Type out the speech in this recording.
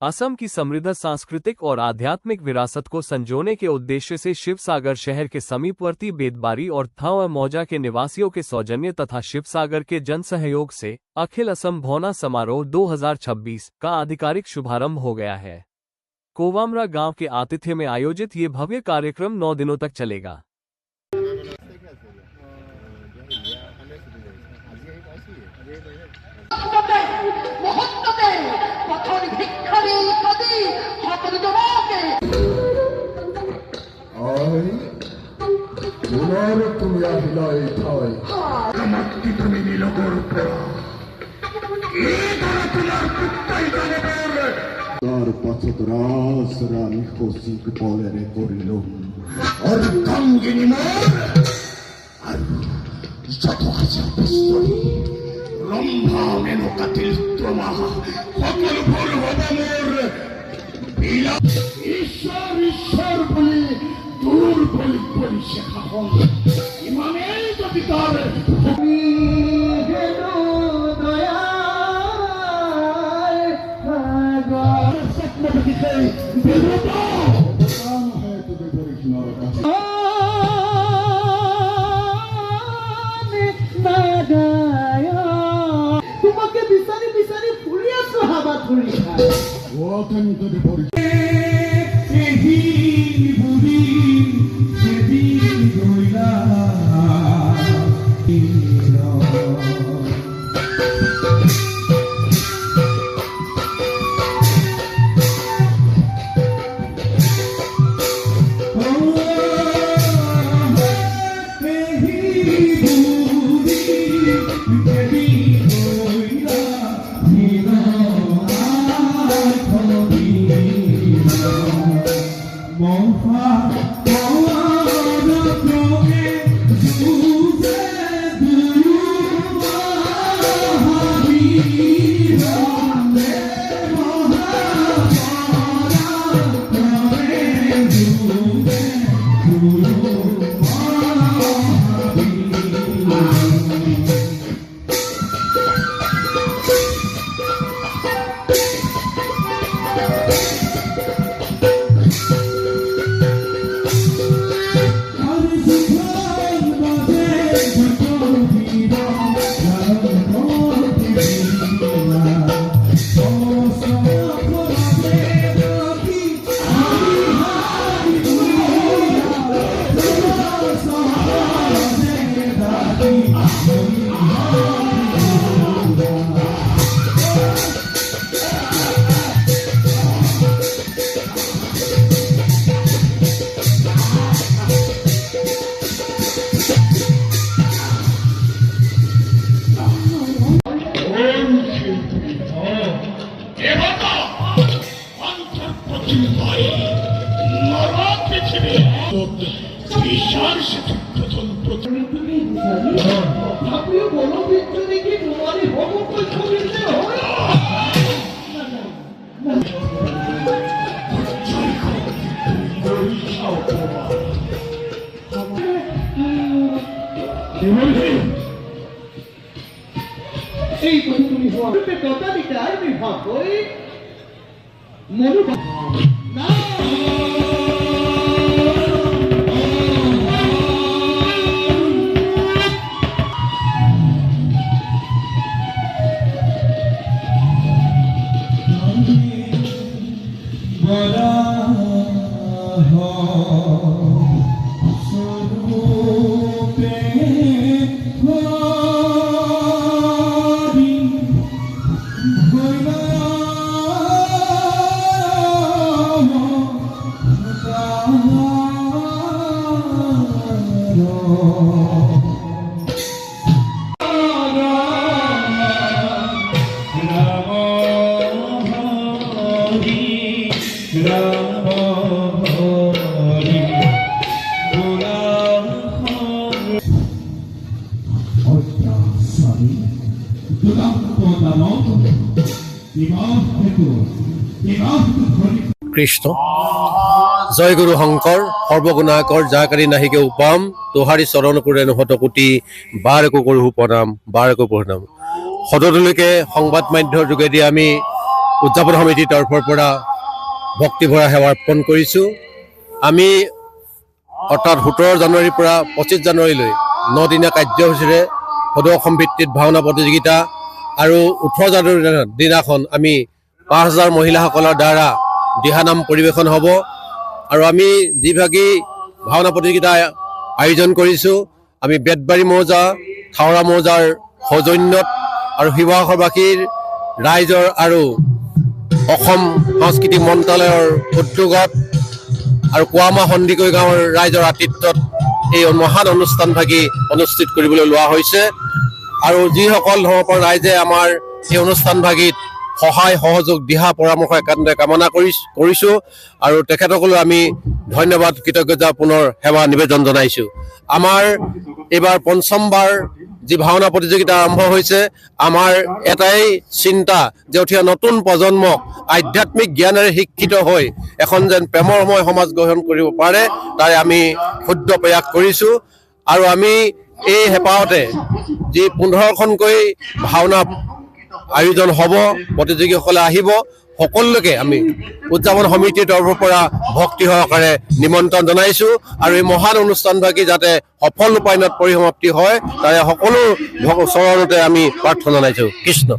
असम की समृद्ध सांस्कृतिक और आध्यात्मिक विरासत को संजोने के उद्देश्य से शिवसागर शहर के समीपवर्ती बेदबारी और थाव मौजा के निवासियों के सौजन्य तथा शिवसागर के जन सहयोग से अखिल असम भौना समारोह 2026 का आधिकारिक शुभारंभ हो गया है। कोवामरा गांव के आतिथ्य में आयोजित ये भव्य कार्यक्रम 9 दिनों तक चलेगा। কৃষ্ণ জয় গুরু শংকৰ সৰ্বগুণাকৰ যাকাৰী নাহিকে উপাম তোহাৰী চৰণ কৰে নহত কোটি বাৰ একো কৰোঁ প্ৰণাম বাৰ একো প্ৰণাম। সদনলৈকে সংবাদ মাধ্যমৰ যোগেদি আমি উদযাপন সমিতিৰ তৰফৰ পৰা ভক্তিভৰা সেৱা অৰ্পণ কৰিছোঁ। আমি অৰ্থাৎ 17 জানুৱাৰীৰ পৰা 25 জানুৱাৰীলৈ 9 দিনীয়া কাৰ্যসূচীৰে সদৌ অসম ভিত্তিত ভাওনা প্ৰতিযোগিতা আৰু 18 জানুৱাৰীৰ দিনাখন আমি 5000 মহিলাসকলৰ দ্বাৰা দিহানাম পৰিৱেশন হ'ব। আৰু আমি যিভাগী ভাওনা প্ৰতিযোগিতা আয়োজন কৰিছোঁ, আমি বেতবাৰী মৌজা, থাওৰা মৌজাৰ সৌজন্যত আৰু শিৱসাগৰবাসীৰ ৰাইজৰ আৰু অসম সাংস্কৃতিক মন্ত্ৰালয়ৰ উদ্যোগত আৰু কোৱামা সন্দিকৈ গাঁৱৰ ৰাইজৰ আতিথ্যত এই মহান অনুষ্ঠানভাগি অনুষ্ঠিত কৰিবলৈ লোৱা হৈছে। আৰু যিসকল ধৰ্মৰ ৰাইজে আমাৰ এই অনুষ্ঠানভাগিত সহায় সহযোগ দিহা পৰামৰ্শ একান্তৰে কামনা কৰিছোঁ আৰু তেখেতসকলক আমি ধন্যবাদ কৃতজ্ঞতা পুনৰ সেৱা নিবেদন জনাইছোঁ। আমাৰ এইবাৰ 5মবাৰ যি ভাওনা প্ৰতিযোগিতা আৰম্ভ হৈছে, আমাৰ এটাই চিন্তা যে উঠি নতুন প্ৰজন্মক আধ্যাত্মিক জ্ঞানেৰে শিক্ষিত হৈ এখন যেন প্ৰেমৰময় সমাজ গ্ৰহণ কৰিব পাৰে, তাৰে আমি ক্ষুদ্ৰ প্ৰয়াস কৰিছোঁ। আৰু আমি এই হেঁপাহতে যি 15খনকৈ ভাওনা আয়োজন হ'ব, প্ৰতিযোগীসকলে আহিব, সকলোকে আমি উদযাপন সমিতিৰ তৰফৰ পৰা ভক্তি সহকাৰে নিমন্ত্ৰণ জনাইছোঁ। আৰু এই মহান অনুষ্ঠানভাগি যাতে সফল ৰূপায়ণত পৰিসমাপ্তি হয়, তাৰে সকলো চৰণতে আমি প্ৰাৰ্থনা জনাইছোঁ। কৃষ্ণ।